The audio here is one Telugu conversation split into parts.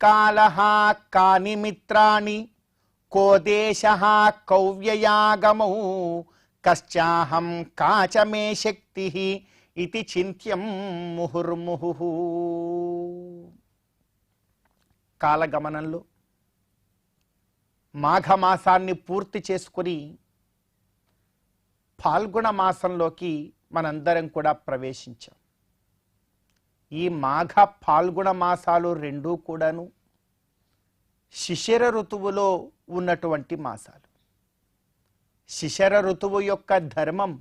కాలః కాని మిత్రాణి కో దేశః కౌవ్యయాగమౌ కశ్చాహం కాచ మే శక్తి ఇతి చింత్యం ముహుర్ముహుః. కాలగమనంలో మాఘమాసాన్ని పూర్తి చేసుకుని ఫాల్గుణ మాసంలోకి మనందరం కూడా ప్రవేశించాం. ఈ మాఘ ఫాల్గుణ మాసాలు రెండూ కూడాను శిశిర ఋతువులో ఉన్నటువంటి మాసాలు. శిశిర ఋతువు యొక్క ధర్మం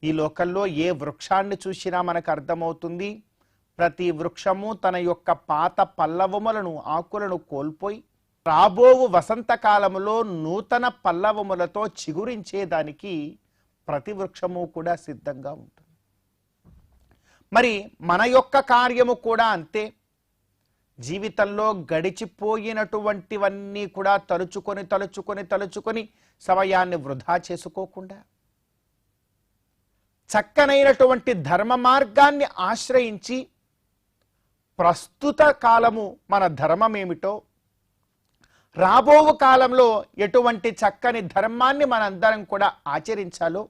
ఈ లోకంలో ఏ వృక్షాన్ని చూసినా మనకు అర్థమవుతుంది. ప్రతి వృక్షము తన యొక్క పాత పల్లవములను ఆకులను కోల్పోయి రాబోవు వసంతకాలములో నూతన పల్లవములతో చిగురించేదానికి ప్రతి వృక్షము కూడా సిద్ధంగా ఉంటుంది. మరి మన యొక్క కార్యము కూడా అంతే. జీవితంలో గడిచిపోయినటువంటివన్నీ కూడా తలుచుకొని సమయాన్ని వృధా చేసుకోకుండా చక్కనైనటువంటి ధర్మ మార్గాన్ని ఆశ్రయించి ప్రస్తుత కాలము మన ధర్మం ఏమిటో, రాబోవు కాలంలో ఎటువంటి చక్కని ధర్మాన్ని మనందరం కూడా ఆచరించాలో,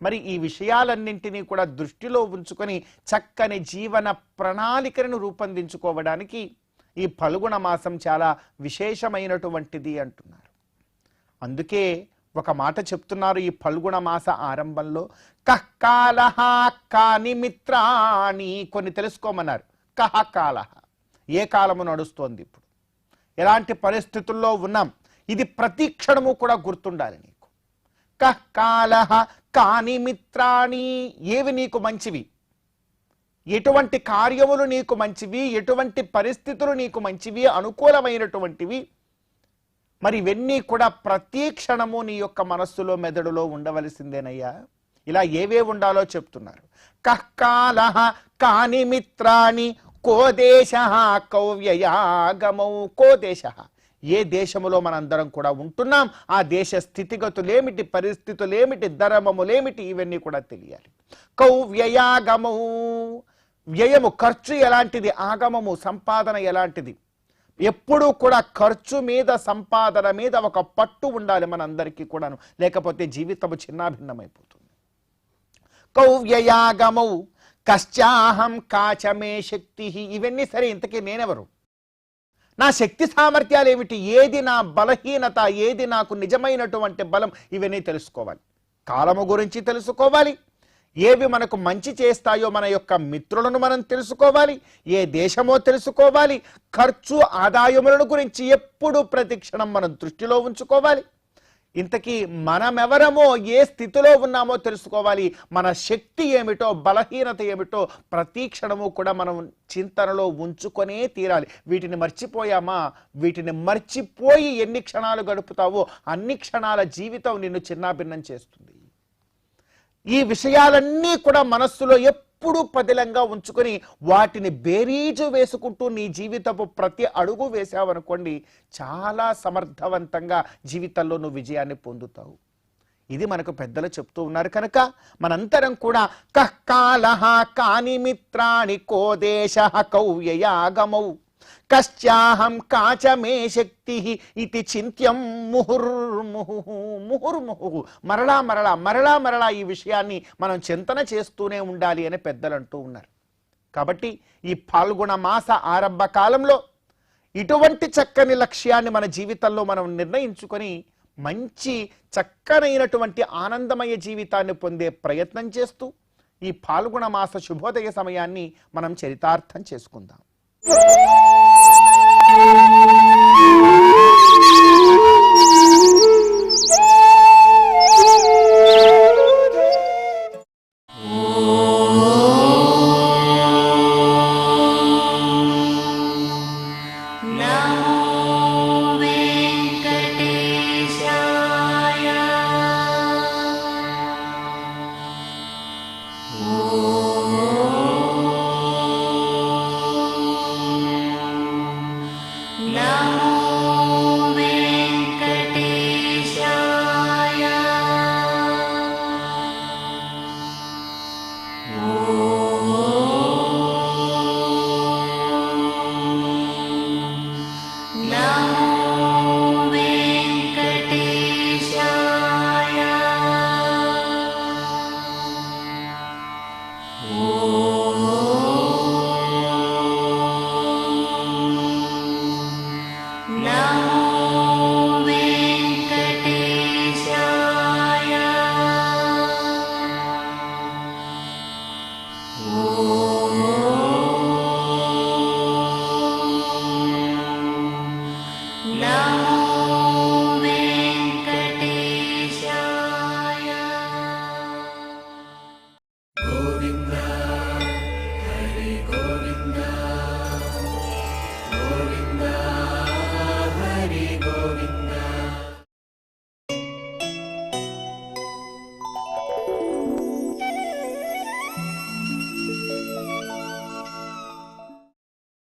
మరి ఈ విషయాలన్నింటినీ కూడా దృష్టిలో ఉంచుకొని చక్కని జీవన ప్రణాళికను రూపొందించుకోవడానికి ఈ ఫల్గుణ మాసం చాలా విశేషమైనటువంటిది అంటున్నారు. అందుకే ఒక మాట చెప్తున్నారు ఈ ఫల్గుణ మాస ఆరంభంలో, కఃకాలః కాని మిత్రాణి. కొన్ని తెలుసుకోమన్నారు. కః కాలః, ఏ కాలము నడుస్తోంది, ఇప్పుడు ఎలాంటి పరిస్థితుల్లో ఉన్నాం, ఇది ప్రతి క్షణము కూడా గుర్తుండాలి నీకు. కఃకాలః కాని మిత్రాణి, ఏవి నీకు మంచివి, ఎటువంటి కార్యములు నీకు మంచివి, ఎటువంటి పరిస్థితులు నీకు మంచివి, అనుకూలమైనటువంటివి, మరి ఇవన్నీ కూడా ప్రతి క్షణము నీ యొక్క మనస్సులో మెదడులో ఉండవలసిందేనయ్యా. ఇలా ఏవే ఉండాలో చెప్తున్నారు. కఃకాలః కాని మిత్రాణి కో దేశః కౌవ్యయాగమౌ. కో దేశః, ఏ దేశములో మనందరం కూడా ఉంటున్నాం, ఆ దేశ స్థితిగతులేమిటి, పరిస్థితులేమిటి, ధర్మములేమిటి, ఇవన్నీ కూడా తెలియాలి. కౌవ్యయాగమౌ, వ్యయము ఖర్చు ఎలాంటిది, ఆగమము సంపాదన ఎలాంటిది. ఎప్పుడూ కూడా ఖర్చు మీద సంపాదన మీద ఒక పట్టు ఉండాలి మనందరికీ కూడాను, లేకపోతే జీవితము చిన్నాభిన్నమైపోతుంది. కౌవ్యయాగమౌ కశ్చాహం కాచమే శక్తి. ఇవన్నీ సరే, ఇంతకీ నేనెవరు, నా శక్తి సామర్థ్యాలు ఏమిటి, ఏది నా బలహీనత, ఏది నాకు నిజమైనటువంటి బలం, ఇవన్నీ తెలుసుకోవాలి. కాలము గురించి తెలుసుకోవాలి, ఏవి మనకు మంచి చేస్తాయో మన యొక్క మిత్రులను మనం తెలుసుకోవాలి, ఏ దేశమో తెలుసుకోవాలి, ఖర్చు ఆదాయములను గురించి ఎప్పుడు ప్రతిక్షణం మనం దృష్టిలో ఉంచుకోవాలి. ఇంతకీ మనమెవరమో, ఏ స్థితిలో ఉన్నామో తెలుసుకోవాలి. మన శక్తి ఏమిటో, బలహీనత ఏమిటో ప్రతి క్షణము కూడా మనం చింతనలో ఉంచుకొనే తీరాలి. వీటిని మర్చిపోయామా, వీటిని మర్చిపోయి ఎన్ని క్షణాలు గడుపుతావో అన్ని క్షణాల జీవితం నిన్ను చిన్నాభిన్నం చేస్తుంది. ఈ విషయాలన్నీ కూడా మనస్సులో ఎప్పుడు పదిలంగా ఉంచుకొని వాటిని బేరీజు వేసుకుంటూ నీ జీవితపు ప్రతి అడుగు వేసావనుకోండి, చాలా సమర్థవంతంగా జీవితంలో నువ్వు విజయాన్ని పొందుతావు. ఇది మనకు పెద్దలు చెప్తూ ఉన్నారు. కనుక మనంతరం కూడా కఃకాలః కాని మిత్రాణి కో దేశః కౌవ్యయాగమౌ కశ్చాహం కాచ మే శక్తి ఇతి చింత్యం ముహుర్ముహుః. ముహుర్ముహుః, మరలా మరలా మరలా మరలా ఈ విషయాన్ని మనం చింతన చేస్తూనే ఉండాలి అని పెద్దలు అంటూ ఉన్నారు. కాబట్టి ఈ ఫాల్గుణ మాస ఆరంభ కాలంలో ఇటువంటి చక్కని లక్ష్యాన్ని మన జీవితంలో మనం నిర్ణయించుకొని మంచి చక్కనైనటువంటి ఆనందమయ జీవితాన్ని పొందే ప్రయత్నం చేస్తూ ఈ ఫాల్గుణ మాస శుభోదయ సమయాన్ని మనం చరితార్థం చేసుకుందాం.